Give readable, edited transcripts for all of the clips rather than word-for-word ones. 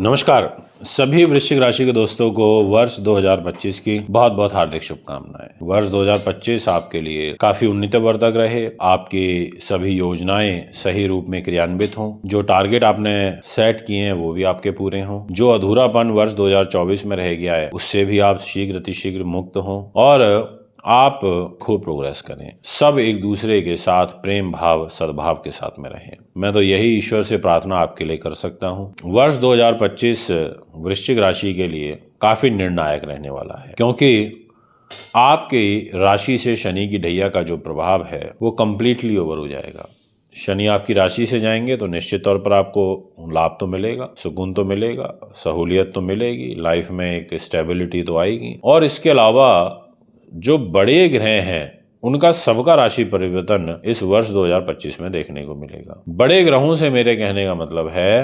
नमस्कार। सभी वृश्चिक राशि के दोस्तों को वर्ष 2025 की बहुत बहुत हार्दिक शुभकामनाएं। वर्ष 2025 आपके लिए काफी उन्नतिवर्धक रहे। आपकी सभी योजनाएं सही रूप में क्रियान्वित हों। जो टारगेट आपने सेट किए हैं वो भी आपके पूरे हों। जो अधूरापन वर्ष 2024 में रह गया है उससे भी आप शीघ्र अतिशीघ्र मुक्त हों और आप खूब प्रोग्रेस करें। सब एक दूसरे के साथ प्रेम भाव सद्भाव के साथ में रहें। मैं तो यही ईश्वर से प्रार्थना आपके लिए कर सकता हूं। वर्ष 2025 वृश्चिक राशि के लिए काफी निर्णायक रहने वाला है, क्योंकि आपकी राशि से शनि की ढैया का जो प्रभाव है वो कंप्लीटली ओवर हो जाएगा। शनि आपकी राशि से जाएंगे तो निश्चित तौर पर आपको लाभ तो मिलेगा, सुकून तो मिलेगा, सहूलियत तो मिलेगी, लाइफ में एक स्टेबिलिटी तो आएगी। और इसके अलावा जो बड़े ग्रह हैं उनका सबका राशि परिवर्तन इस वर्ष 2025 में देखने को मिलेगा। बड़े ग्रहों से मेरे कहने का मतलब है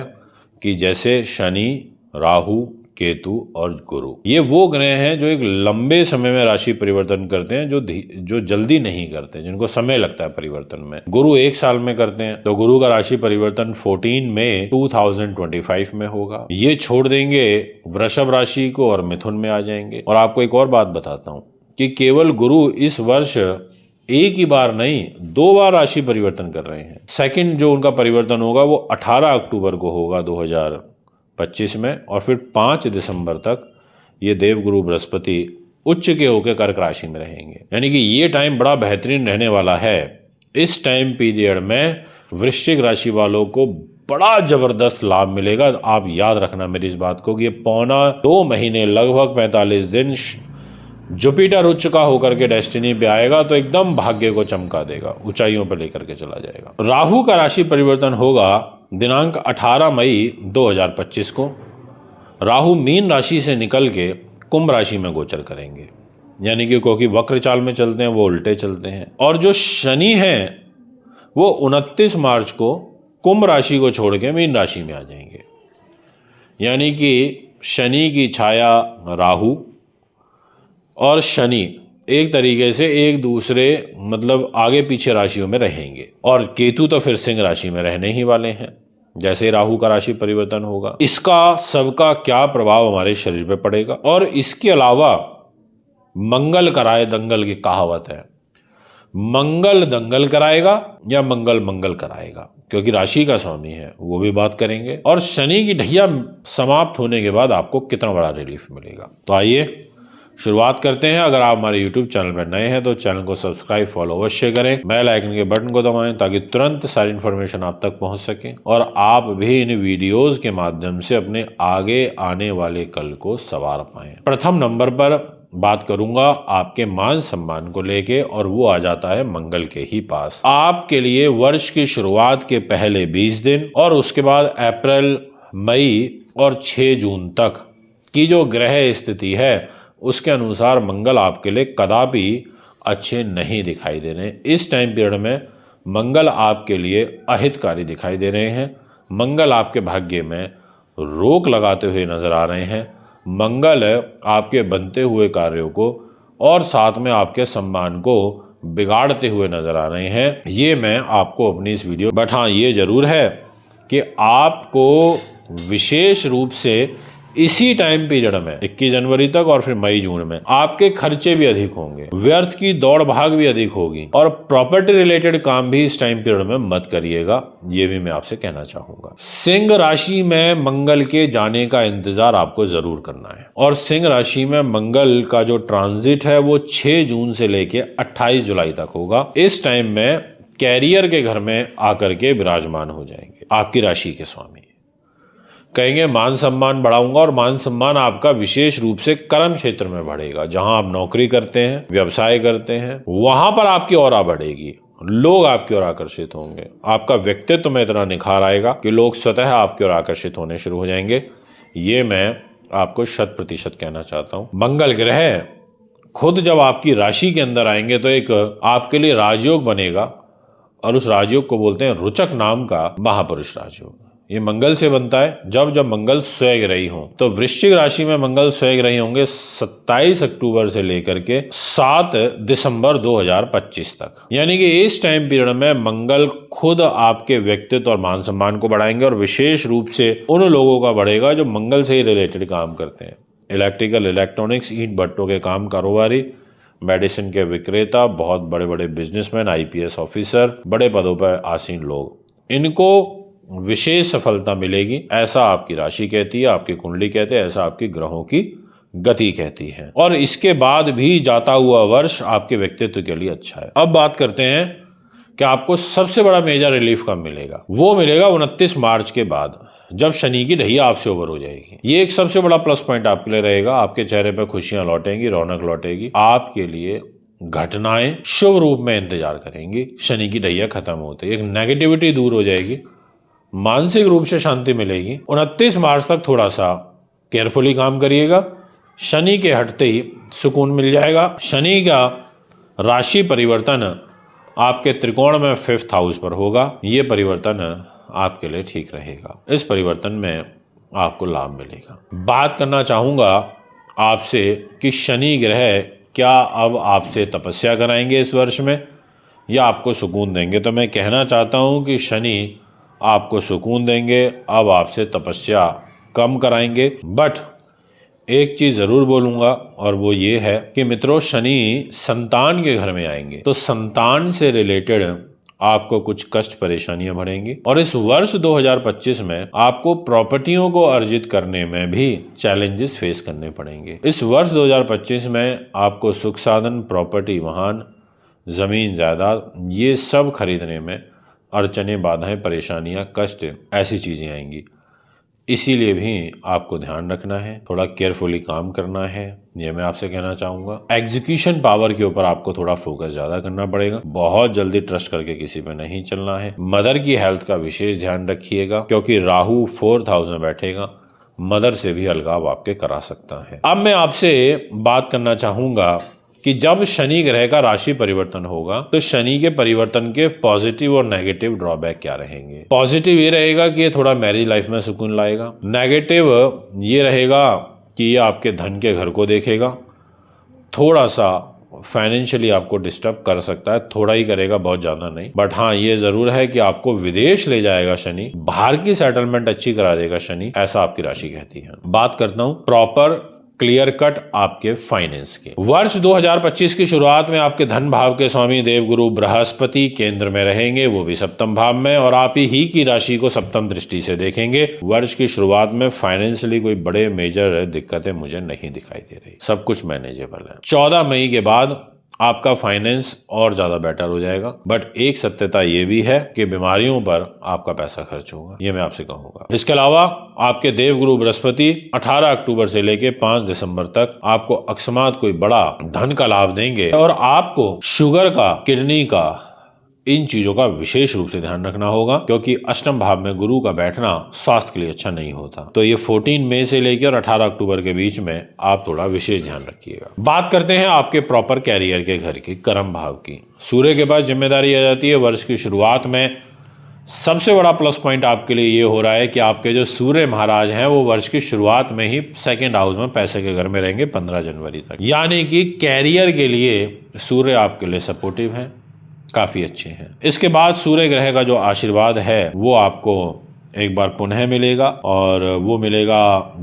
कि जैसे शनि, राहु, केतु और गुरु, ये वो ग्रह हैं जो एक लंबे समय में राशि परिवर्तन करते हैं, जो जल्दी नहीं करते, जिनको समय लगता है परिवर्तन में। गुरु 1 साल में करते हैं, तो गुरु का राशि परिवर्तन 14 मई 2025 में होगा। ये छोड़ देंगे वृषभ राशि को और मिथुन में आ जाएंगे। और आपको एक और बात बताता हूं कि केवल गुरु इस वर्ष एक ही बार नहीं 2 बार राशि परिवर्तन कर रहे हैं। सेकंड जो उनका परिवर्तन होगा वो 18 अक्टूबर को होगा 2025 में, और फिर 5 दिसंबर तक ये देवगुरु बृहस्पति उच्च के होकर कर्क राशि में रहेंगे। यानी कि ये टाइम बड़ा बेहतरीन रहने वाला है। इस टाइम पीरियड में वृश्चिक राशि वालों को बड़ा जबरदस्त लाभ मिलेगा। आप याद रखना मेरी इस बात को कि ये पौना 2 महीने लगभग 45 दिन जुपिटर उच्च का होकर के डेस्टिनी पे आएगा तो एकदम भाग्य को चमका देगा, ऊंचाइयों पर लेकर के चला जाएगा। राहु का राशि परिवर्तन होगा दिनांक 18 मई 2025 को। राहु मीन राशि से निकल के कुंभ राशि में गोचर करेंगे, यानी कि क्योंकि वक्र चाल में चलते हैं वो उल्टे चलते हैं। और जो शनि है वो 29 मार्च को कुंभ राशि को छोड़ के मीन राशि में आ जाएंगे। यानी कि शनि की छाया राहु और शनि एक तरीके से एक दूसरे मतलब आगे पीछे राशियों में रहेंगे। और केतु तो फिर सिंह राशि में रहने ही वाले हैं जैसे राहु का राशि परिवर्तन होगा। इसका सबका क्या प्रभाव हमारे शरीर पे पड़ेगा। और इसके अलावा मंगल कराए दंगल की कहावत है, मंगल दंगल कराएगा या मंगल मंगल कराएगा, क्योंकि राशि का स्वामी है, वो भी बात करेंगे। और शनि की ढैया समाप्त होने के बाद आपको कितना बड़ा रिलीफ मिलेगा। तो आइए शुरुआत करते हैं। अगर आप हमारे YouTube चैनल पर नए हैं तो चैनल को सब्सक्राइब फॉलो अवश्य करें, बेल आइकन के बटन को दबाएं ताकि तुरंत सारी इन्फॉर्मेशन आप तक पहुंच सके और आप भी इन वीडियोस के माध्यम से अपने आगे आने वाले कल को संवार पाएं। प्रथम नंबर पर बात करूंगा आपके मान सम्मान को लेके, और वो आ जाता है मंगल के ही पास। आपके लिए वर्ष की शुरुआत के पहले 20 दिन और उसके बाद अप्रैल, मई और 6 जून तक की जो ग्रह स्थिति है उसके अनुसार मंगल आपके लिए कदापि अच्छे नहीं दिखाई दे रहे हैं। इस टाइम पीरियड में मंगल आपके लिए अहितकारी दिखाई दे रहे हैं। मंगल आपके भाग्य में रोक लगाते हुए नजर आ रहे हैं। मंगल आपके बनते हुए कार्यों को और साथ में आपके सम्मान को बिगाड़ते हुए नजर आ रहे हैं। ये मैं आपको अपनी इस वीडियो, बट हाँ ये जरूर है कि आपको विशेष रूप से इसी टाइम पीरियड में 21 जनवरी तक और फिर मई जून में आपके खर्चे भी अधिक होंगे, व्यर्थ की दौड़ भाग भी अधिक होगी, और प्रॉपर्टी रिलेटेड काम भी इस टाइम पीरियड में मत करिएगा, ये भी मैं आपसे कहना चाहूंगा। सिंह राशि में मंगल के जाने का इंतजार आपको जरूर करना है। और सिंह राशि में मंगल का जो ट्रांजिट है वो 6 जून से लेके 28 जुलाई तक होगा। इस टाइम में कैरियर के घर में आकर के विराजमान हो जाएंगे आपकी राशि के स्वामी। कहेंगे मान सम्मान बढ़ाऊंगा, और मान सम्मान आपका विशेष रूप से कर्म क्षेत्र में बढ़ेगा। जहां आप नौकरी करते हैं, व्यवसाय करते हैं, वहां पर आपकी ऑरा बढ़ेगी, लोग आपकी ओर आकर्षित होंगे, आपका व्यक्तित्व में इतना निखार आएगा कि लोग स्वतः आपकी ओर आकर्षित होने शुरू हो जाएंगे। ये मैं आपको 100% कहना चाहता हूं। मंगल ग्रह खुद जब आपकी राशि के अंदर आएंगे तो एक आपके लिए राजयोग बनेगा, और उस राजयोग को बोलते हैं रुचक नाम का महापुरुष राजयोग। ये मंगल से बनता है। जब जब मंगल स्वयग्रही हो, तो वृश्चिक राशि में मंगल स्वयग्रही होंगे 27 अक्टूबर से लेकर के 7 दिसंबर 2025 तक। यानी कि इस टाइम पीरियड में मंगल खुद आपके व्यक्तित्व और मान सम्मान को बढ़ाएंगे, और विशेष रूप से उन लोगों का बढ़ेगा जो मंगल से ही रिलेटेड काम करते हैं। इलेक्ट्रिकल, इलेक्ट्रॉनिक्स, ईंट भट्टों के काम, कारोबारी, मेडिसिन के विक्रेता, बहुत बड़े बड़े बिजनेसमैन, आईपीएस ऑफिसर, बड़े पदों पर आसीन लोग, इनको विशेष सफलता मिलेगी, ऐसा आपकी राशि कहती है, आपकी कुंडली कहते हैं, ऐसा आपकी ग्रहों की गति कहती है। और इसके बाद भी जाता हुआ वर्ष आपके व्यक्तित्व के लिए अच्छा है। अब बात करते हैं कि आपको सबसे बड़ा मेजर रिलीफ कब मिलेगा। वो मिलेगा 29 मार्च के बाद, जब शनि की ढैया आपसे ओवर हो जाएगी। ये एक सबसे बड़ा प्लस पॉइंट आपके लिए रहेगा। आपके चेहरे पर खुशियां लौटेंगी, रौनक लौटेगी, आपके लिए घटनाएं शुभ रूप में इंतजार करेंगी। शनि की ढैया खत्म होते, एक नेगेटिविटी दूर हो जाएगी, मानसिक रूप से शांति मिलेगी। 29 मार्च तक थोड़ा सा केयरफुली काम करिएगा, शनि के हटते ही सुकून मिल जाएगा। शनि का राशि परिवर्तन आपके त्रिकोण में 5th हाउस पर होगा। ये परिवर्तन आपके लिए ठीक रहेगा। इस परिवर्तन में आपको लाभ मिलेगा। बात करना चाहूँगा आपसे कि शनि ग्रह क्या अब आपसे तपस्या कराएंगे इस वर्ष में, या आपको सुकून देंगे। तो मैं कहना चाहता हूँ कि शनि आपको सुकून देंगे, अब आपसे तपस्या कम कराएंगे। बट एक चीज जरूर बोलूंगा, और वो ये है कि मित्रों, शनि संतान के घर में आएंगे, तो संतान से रिलेटेड आपको कुछ कष्ट परेशानियां बढ़ेंगी। और इस वर्ष 2025 में आपको प्रॉपर्टियों को अर्जित करने में भी चैलेंजेस फेस करने पड़ेंगे। इस वर्ष 2025 में आपको सुख साधन, प्रॉपर्टी, वाहन, जमीन, जायदाद, ये सब खरीदने में अड़चने, बाधाएं, परेशानियां, कष्ट, ऐसी चीजें आएंगी। इसीलिए भी आपको ध्यान रखना है, थोड़ा केयरफुली काम करना है, ये मैं आपसे कहना चाहूंगा। एग्जीक्यूशन पावर के ऊपर आपको थोड़ा फोकस ज्यादा करना पड़ेगा। बहुत जल्दी ट्रस्ट करके किसी पे नहीं चलना है। मदर की हेल्थ का विशेष ध्यान रखिएगा, क्योंकि राहु 4th हाउस में बैठेगा, मदर से भी अलगाव आपके करा सकता है। अब मैं आपसे बात करना चाहूंगा कि जब शनि ग्रह का राशि परिवर्तन होगा, तो शनि के परिवर्तन के पॉजिटिव और नेगेटिव ड्रॉबैक क्या रहेंगे। पॉजिटिव ये रहेगा कि ये थोड़ा मैरिज लाइफ में सुकून लाएगा। नेगेटिव ये रहेगा कि ये आपके धन के घर को देखेगा, थोड़ा सा फाइनेंशियली आपको डिस्टर्ब कर सकता है, थोड़ा ही करेगा, बहुत ज्यादा नहीं। बट हाँ, ये जरूर है कि आपको विदेश ले जाएगा शनि, बाहर की सेटलमेंट अच्छी करा देगा शनि, ऐसा आपकी राशि कहती है। बात करता हूं प्रॉपर क्लियर कट आपके फाइनेंस के। वर्ष 2025 की शुरुआत में आपके धन भाव के स्वामी देवगुरु बृहस्पति केंद्र में रहेंगे, वो भी 7th भाव में, और आप ही की राशि को 7th दृष्टि से देखेंगे। वर्ष की शुरुआत में फाइनेंशियली कोई बड़े मेजर दिक्कतें मुझे नहीं दिखाई दे रही, सब कुछ मैनेजेबल है। 14 मई के बाद आपका फाइनेंस और ज्यादा बेटर हो जाएगा। बट एक सत्यता ये भी है कि बीमारियों पर आपका पैसा खर्च होगा, ये मैं आपसे कहूंगा। इसके अलावा आपके देवगुरु बृहस्पति 18 अक्टूबर से लेके 5 दिसंबर तक आपको अकस्मात कोई बड़ा धन का लाभ देंगे, और आपको शुगर का, किडनी का, इन चीजों का विशेष रूप से ध्यान रखना होगा, क्योंकि अष्टम भाव में गुरु का बैठना स्वास्थ्य के लिए अच्छा नहीं होता। तो ये 14 मई से लेकर 18 अक्टूबर के बीच में आप थोड़ा विशेष ध्यान रखिएगा। बात करते हैं आपके प्रॉपर कैरियर के घर की, कर्म भाव की। सूर्य के पास जिम्मेदारी आ जाती है। वर्ष की शुरुआत में सबसे बड़ा प्लस पॉइंट आपके लिए ये हो रहा है कि आपके जो सूर्य महाराज हैं, वो वर्ष की शुरुआत में ही 2nd हाउस में पैसे के घर में रहेंगे 15 जनवरी तक। यानी कि कैरियर के लिए सूर्य आपके लिए सपोर्टिव है, काफी अच्छे हैं। इसके बाद सूर्य ग्रह का जो आशीर्वाद है वो आपको एक बार पुनः मिलेगा, और वो मिलेगा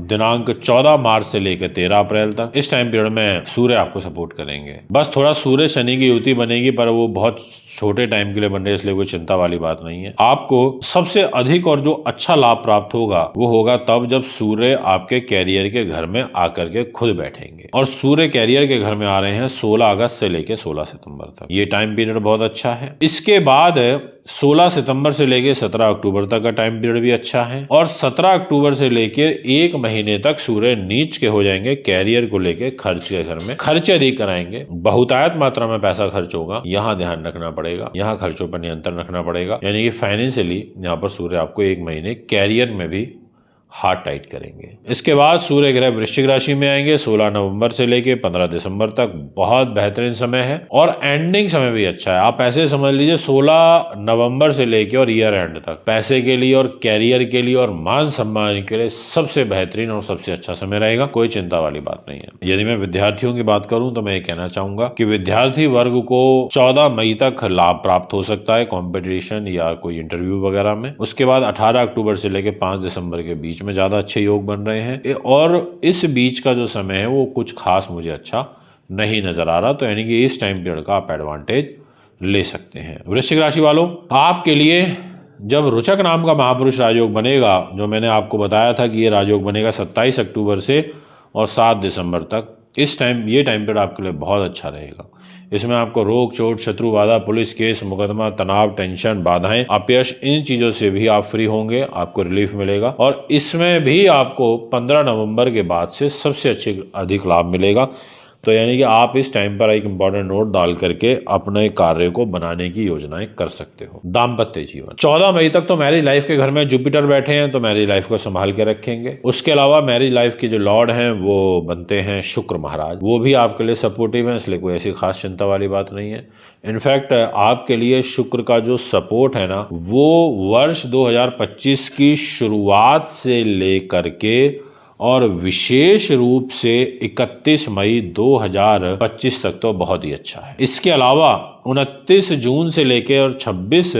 दिनांक 14 मार्च से लेकर 13 अप्रैल तक। इस टाइम पीरियड में सूर्य आपको सपोर्ट करेंगे। बस थोड़ा सूर्य शनि की युति बनेगी, पर वो बहुत छोटे टाइम के लिए बन रही है, इसलिए कोई चिंता वाली बात नहीं है। आपको सबसे अधिक और जो अच्छा लाभ प्राप्त होगा वो होगा तब जब सूर्य आपके कैरियर के घर में आकर के खुद बैठेंगे, और सूर्य कैरियर के घर में आ रहे हैं 16 अगस्त से लेकर 16 सितंबर तक। ये टाइम पीरियड बहुत अच्छा है। इसके बाद 16 सितंबर से लेकर 17 अक्टूबर तक का टाइम पीरियड भी अच्छा है, और 17 अक्टूबर से लेकर 1 महीने तक सूर्य नीच के हो जाएंगे कैरियर को लेकर, खर्च के घर में खर्च अधिक कराएंगे, बहुतायत मात्रा में पैसा खर्च होगा, यहाँ ध्यान रखना पड़ेगा, यहाँ खर्चों पर नियंत्रण रखना पड़ेगा। यानी कि फाइनेंशियली यहाँ पर सूर्य आपको 1 महीने कैरियर में भी हाथ टाइट करेंगे। इसके बाद सूर्य ग्रह वृश्चिक राशि में आएंगे 16 नवंबर से लेके 15 दिसंबर तक। बहुत बेहतरीन समय है और एंडिंग समय भी अच्छा है। आप ऐसे समझ लीजिए 16 नवंबर से लेके और ईयर एंड तक पैसे के लिए और कैरियर के लिए और मान सम्मान के लिए सबसे बेहतरीन और सबसे अच्छा समय रहेगा। कोई चिंता वाली बात नहीं है। यदि मैं विद्यार्थियों की बात करूं तो मैं ये कहना चाहूंगा कि विद्यार्थी वर्ग को 14 मई तक लाभ प्राप्त हो सकता है कॉम्पिटिशन या कोई इंटरव्यू वगैरह में। उसके बाद 18 अक्टूबर से लेकर 5 दिसंबर के बीच में ज्यादा अच्छे योग बन रहे हैं और इस बीच का जो समय है वो कुछ खास मुझे अच्छा नहीं नजर आ रहा। तो यानी कि इस टाइम पीरियड का आप एडवांटेज ले सकते हैं। वृश्चिक राशि वालों, आपके लिए जब रुचक नाम का महापुरुष राजयोग बनेगा, जो मैंने आपको बताया था कि ये राजयोग बनेगा 27 अक्टूबर से और 7 दिसंबर तक, ये टाइम पीरियड आपके लिए बहुत अच्छा रहेगा। इसमें आपको रोग, चोट, शत्रु, बाधा, पुलिस केस, मुकदमा, तनाव, टेंशन, बाधाएं, अपयश, इन चीजों से भी आप फ्री होंगे, आपको रिलीफ मिलेगा। और इसमें भी आपको 15 नवंबर के बाद से सबसे अधिक लाभ मिलेगा। तो यानी कि आप इस टाइम पर एक इंपॉर्टेंट नोट डाल करके अपने कार्य को बनाने की योजनाएं कर सकते हो। दाम्पत्य जीवन, 14 मई तक तो मैरिज लाइफ के घर में जुपिटर बैठे हैं, तो मैरिज लाइफ को संभाल के रखेंगे। उसके अलावा मैरिज लाइफ के जो लॉर्ड हैं वो बनते हैं शुक्र महाराज, वो भी आपके लिए सपोर्टिव है, इसलिए कोई ऐसी खास चिंता वाली बात नहीं है। इनफैक्ट आपके लिए शुक्र का जो सपोर्ट है ना, वो वर्ष 2025 की शुरुआत से लेकर के और विशेष रूप से 31 मई 2025 तक तो बहुत ही अच्छा है। इसके अलावा 29 जून से लेकर और 26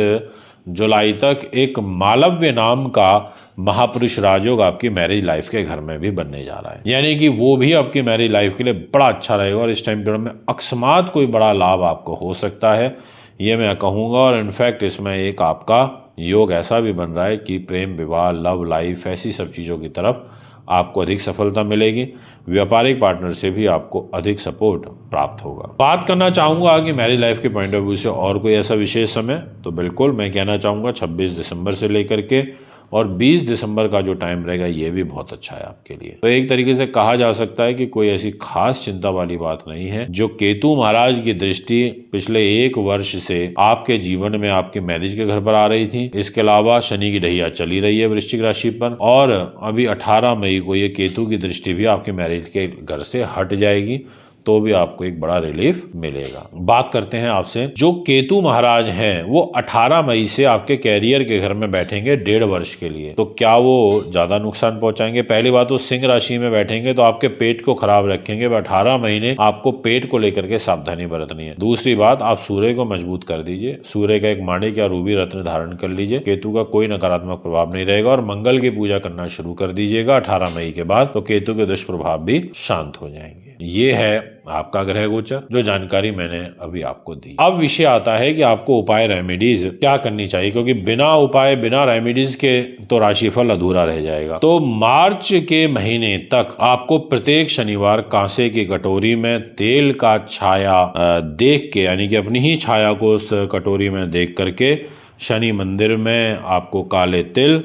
जुलाई तक एक मालव्य नाम का महापुरुष राजयोग आपकी मैरिज लाइफ के घर में भी बनने जा रहा है, यानी कि वो भी आपकी मैरिज लाइफ के लिए बड़ा अच्छा रहेगा। और इस टाइम पीरियड में अकस्मात कोई बड़ा लाभ आपको हो सकता है, ये मैं कहूँगा। और इनफैक्ट इसमें एक आपका योग ऐसा भी बन रहा है कि प्रेम, विवाह, लव लाइफ, ऐसी सब चीज़ों की तरफ आपको अधिक सफलता मिलेगी। व्यापारिक पार्टनर से भी आपको अधिक सपोर्ट प्राप्त होगा। बात करना चाहूँगा कि मैरिज लाइफ के पॉइंट ऑफ व्यू से और कोई ऐसा विशेष समय, तो बिल्कुल मैं कहना चाहूँगा 26 दिसंबर से लेकर के और 20 दिसंबर का जो टाइम रहेगा ये भी बहुत अच्छा है आपके लिए। तो एक तरीके से कहा जा सकता है कि कोई ऐसी खास चिंता वाली बात नहीं है। जो केतु महाराज की दृष्टि पिछले 1 वर्ष से आपके जीवन में आपके मैरिज के घर पर आ रही थी, इसके अलावा शनि की ढैया चली रही है वृश्चिक राशि पर, और अभी 18 मई को ये केतु की दृष्टि भी आपके मैरिज के घर से हट जाएगी, तो भी आपको एक बड़ा रिलीफ मिलेगा। बात करते हैं आपसे, जो केतु महाराज हैं वो 18 मई से आपके कैरियर के घर में बैठेंगे 1.5 वर्ष के लिए। तो क्या वो ज्यादा नुकसान पहुंचाएंगे? पहली बात, वो सिंह राशि में बैठेंगे तो आपके पेट को खराब रखेंगे। 18 महीने आपको पेट को लेकर के सावधानी बरतनी है। दूसरी बात, आप सूर्य को मजबूत कर दीजिए, सूर्य का एक माणिक या रूबी रत्न धारण कर लीजिए, केतु का कोई नकारात्मक प्रभाव नहीं रहेगा। और मंगल की पूजा करना शुरू कर दीजिएगा 18 मई के बाद, तो केतु के दुष्प्रभाव भी शांत हो जाएंगे। ये है आपका ग्रह गोचर, जो जानकारी मैंने अभी आपको दी। अब विषय आता है कि आपको उपाय, रेमेडीज क्या करनी चाहिए, क्योंकि बिना उपाय, बिना रेमेडीज के तो राशिफल अधूरा रह जाएगा। तो मार्च के महीने तक आपको प्रत्येक शनिवार कांसे की कटोरी में तेल का छाया देख के, यानी कि अपनी ही छाया को उस कटोरी में देख करके शनि मंदिर में आपको काले तिल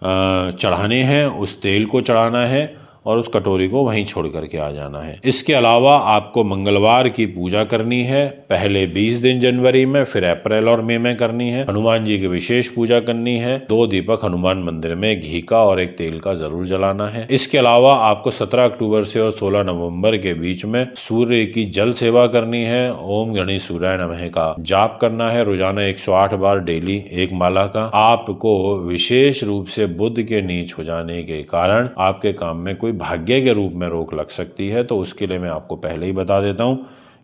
चढ़ाने हैं, उस तेल को चढ़ाना है और उस कटोरी को वहीं छोड़ करके आ जाना है। इसके अलावा आपको मंगलवार की पूजा करनी है, पहले 20 दिन जनवरी में, फिर अप्रैल और मई में करनी है। हनुमान जी की विशेष पूजा करनी है। 2 दीपक हनुमान मंदिर में घी का और एक तेल का जरूर जलाना है। इसके अलावा आपको 17 अक्टूबर से और 16 नवंबर के बीच में सूर्य की जल सेवा करनी है। ओम गणेश सूर्याय नमः का जाप करना है रोजाना 108 बार डेली, एक माला का। आपको विशेष रूप से बुध के नीच हो जाने के कारण आपके काम में कोई भाग्य के रूप में रोक लग सकती है, तो उसके लिए मैं आपको पहले ही बता देता हूं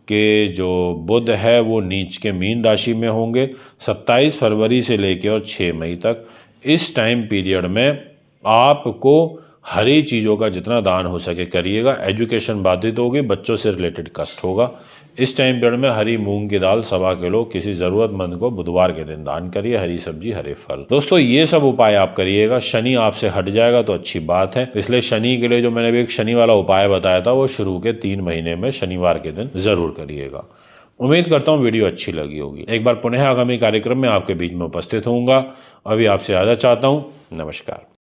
कि जो बुध है वो नीच के मीन राशि में होंगे 27 फरवरी से लेकर और 6 मई तक। इस टाइम पीरियड में आपको हरी चीज़ों का जितना दान हो सके करिएगा। एजुकेशन बाधित होगी, बच्चों से रिलेटेड कष्ट होगा। इस टाइम पीरियड में हरी मूंग की दाल 1.25 किलो किसी ज़रूरतमंद को बुधवार के दिन दान करिए। हरी सब्जी, हरे फल। दोस्तों ये सब उपाय आप करिएगा, शनि आपसे हट जाएगा तो अच्छी बात है। इसलिए शनि के लिए जो मैंने अभी एक शनि वाला उपाय बताया था वो शुरू के 3 महीने में शनिवार के दिन ज़रूर करिएगा। उम्मीद करता हूँ वीडियो अच्छी लगी होगी। एक बार पुनः आगामी कार्यक्रम में आपके बीच में उपस्थित होऊंगा। अभी आपसे आज्ञा चाहता हूँ। नमस्कार।